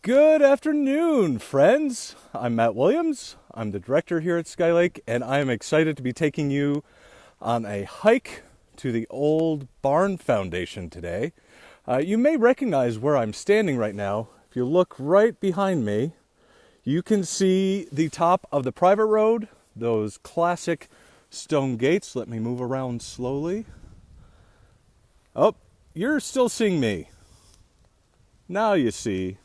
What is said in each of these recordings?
Good afternoon, friends. I'm Matt Williams. I'm the director here at Skylake, and I am excited to be taking you on a hike to the old barn foundation today. You may recognize where I'm standing right now. If you look right behind me, you can see the top of the private road, those classic stone gates. Let me move around slowly. Oh, you're still seeing me. Now you see.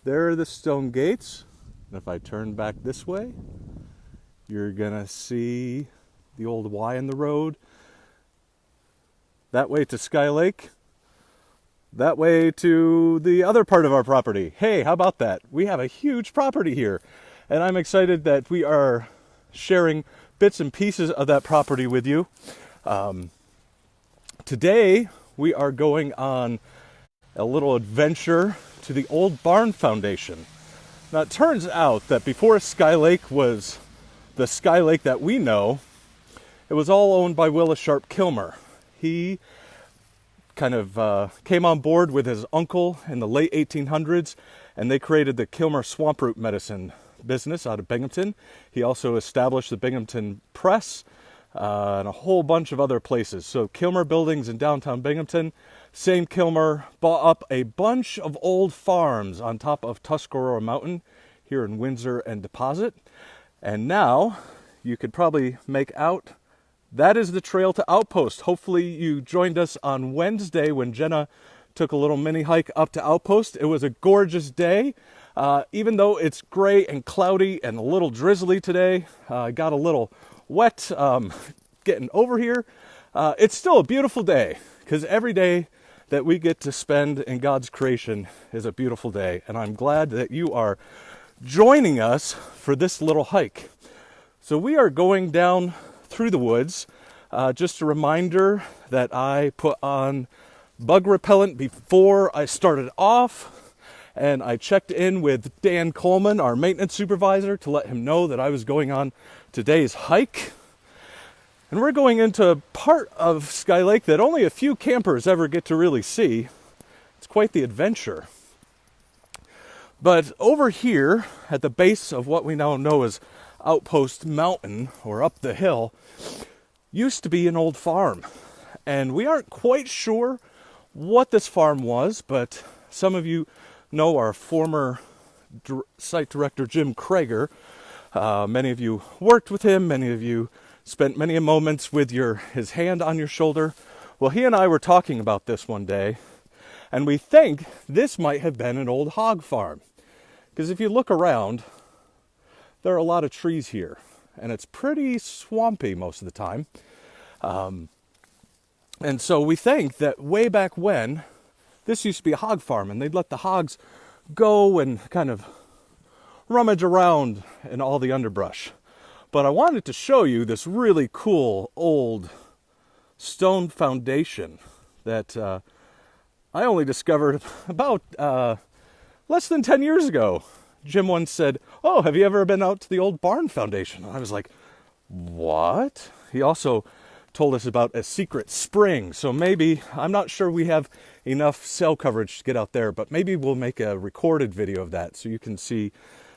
There are the stone gates. And if I turn back this way, you're going to see the old Y in the road. That way to Skylake. That way to the other part of our property. Hey, how about that? We have a huge property here. And I'm excited that we are sharing bits and pieces of that property with you. Today, we are going on a little adventure to the old barn foundation. Now, it turns out that before Skylake was the Skylake that we know, it was all owned by Willis Sharp Kilmer. He kind of came on board with his uncle in the late 1800s, and they created the Kilmer swamp root medicine business out of Binghamton. He also established the Binghamton Press and a whole bunch of other places. So Kilmer Buildings in downtown Binghamton. Same Kilmer bought up a bunch of old farms on top of Tuscarora Mountain here in Windsor and Deposit. And now you could probably make out that is the trail to Outpost. Hopefully you joined us on Wednesday when Jenna took a little mini hike up to Outpost. It was a gorgeous day. Even though it's gray and cloudy and a little drizzly today, I got a little wet getting over here. It's still a beautiful day because every day that we get to spend in God's creation is a beautiful day. And I'm glad that you are joining us for this little hike. So we are going down through the woods. Just a reminder that I put on bug repellent before I started off. And I checked in with Dan Coleman, our maintenance supervisor, to let him know that I was going on today's hike. And we're going into a part of Skylake that only a few campers ever get to really see. It's quite the adventure. But over here, at the base of what we now know as Outpost Mountain, or up the hill, used to be an old farm. And we aren't quite sure what this farm was, but some of you know our former site director, Jim Krager. Many of you worked with him, many of you spent many moments with his hand on your shoulder. Well, he and I were talking about this one day, and we think this might have been an old hog farm. Because if you look around, there are a lot of trees here, and it's pretty swampy most of the time. And so we think that way back when, this used to be a hog farm, and they'd let the hogs go and kind of rummage around in all the underbrush. But I wanted to show you this really cool old stone foundation that I only discovered about less than 10 years ago. Jim once said, "Oh, have you ever been out to the old barn foundation?" And I was like, "What?" He also told us about a secret spring. So maybe, I'm not sure we have enough cell coverage to get out there, but maybe we'll make a recorded video of that so you can see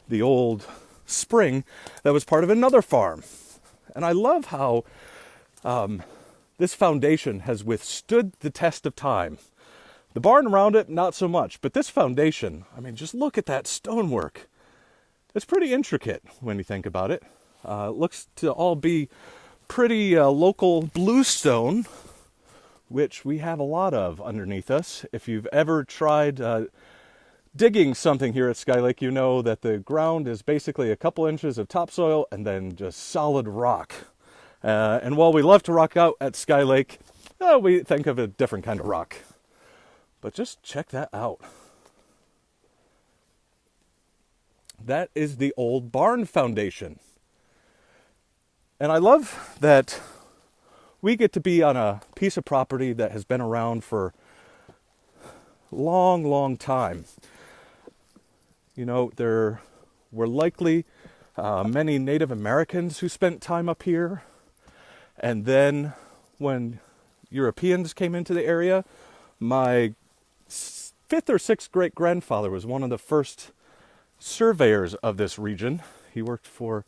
the old spring that was part of another farm. And I love how this foundation has withstood the test of time. The barn around it, not so much, but this foundation, I mean, just look at that stonework. It's pretty intricate when you think about it. It looks to all be pretty local bluestone, which we have a lot of underneath us. If you've ever tried digging something here at Skylake, you know that the ground is basically a couple inches of topsoil and then just solid rock. And while we love to rock out at Skylake, we think of a different kind of rock. But just check that out. That is the old barn foundation. And I love that we get to be on a piece of property that has been around for a long, long time. You know, there were likely many Native Americans who spent time up here. And then when Europeans came into the area, my fifth or sixth great grandfather was one of the first surveyors of this region. He worked for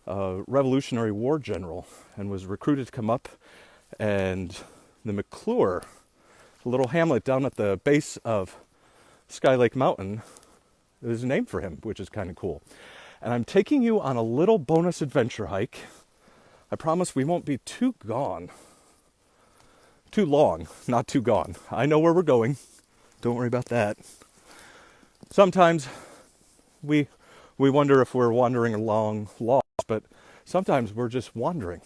a Revolutionary War general and was recruited to come up. And the McClure, a little hamlet down at the base of Sky Lake Mountain, is named for him, which is kind of cool. And I'm taking you on a little bonus adventure hike. I promise we won't be too long, not too gone. I know where we're going. Don't worry about that. Sometimes we wonder if we're wandering along lost, but sometimes we're just wandering.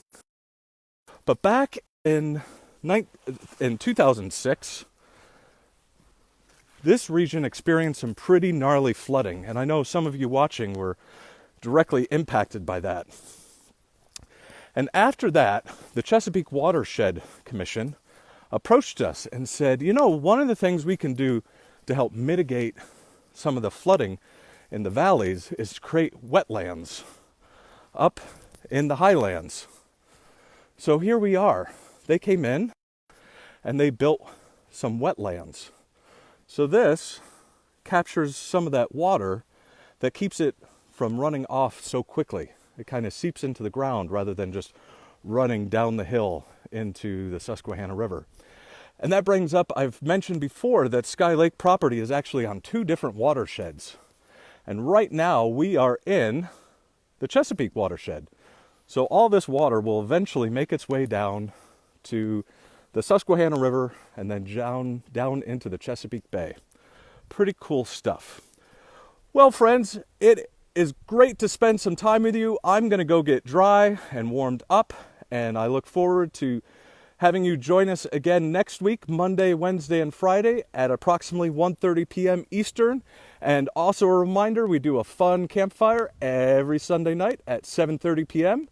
But back in 2006, this region experienced some pretty gnarly flooding, and I know some of you watching were directly impacted by that. And after that, the Chesapeake Watershed Commission approached us and said, you know, one of the things we can do to help mitigate some of the flooding in the valleys is to create wetlands up in the highlands. So here we are. They came in and they built some wetlands. So this captures some of that water that keeps it from running off so quickly. It kind of seeps into the ground rather than just running down the hill into the Susquehanna River. And that brings up, I've mentioned before that Sky Lake property is actually on two different watersheds. And right now we are in the Chesapeake watershed. So all this water will eventually make its way down to the Susquehanna River and then down into the Chesapeake Bay. Pretty cool stuff. Well, friends, it is great to spend some time with you. I'm going to go get dry and warmed up, and I look forward to having you join us again next week, Monday, Wednesday, and Friday at approximately 1:30 p.m. Eastern. And also a reminder, we do a fun campfire every Sunday night at 7:30 p.m.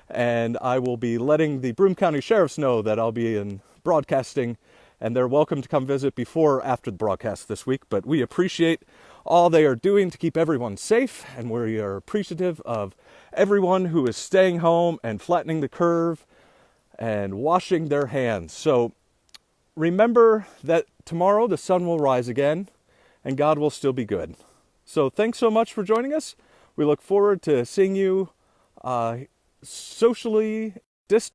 And I will be letting the Broome County Sheriffs know that I'll be in broadcasting, and they're welcome to come visit before or after the broadcast this week. But we appreciate all they are doing to keep everyone safe, and we are appreciative of everyone who is staying home and flattening the curve and washing their hands. So remember that tomorrow the sun will rise again and God will still be good. So thanks so much for joining us. We look forward to seeing you socially distant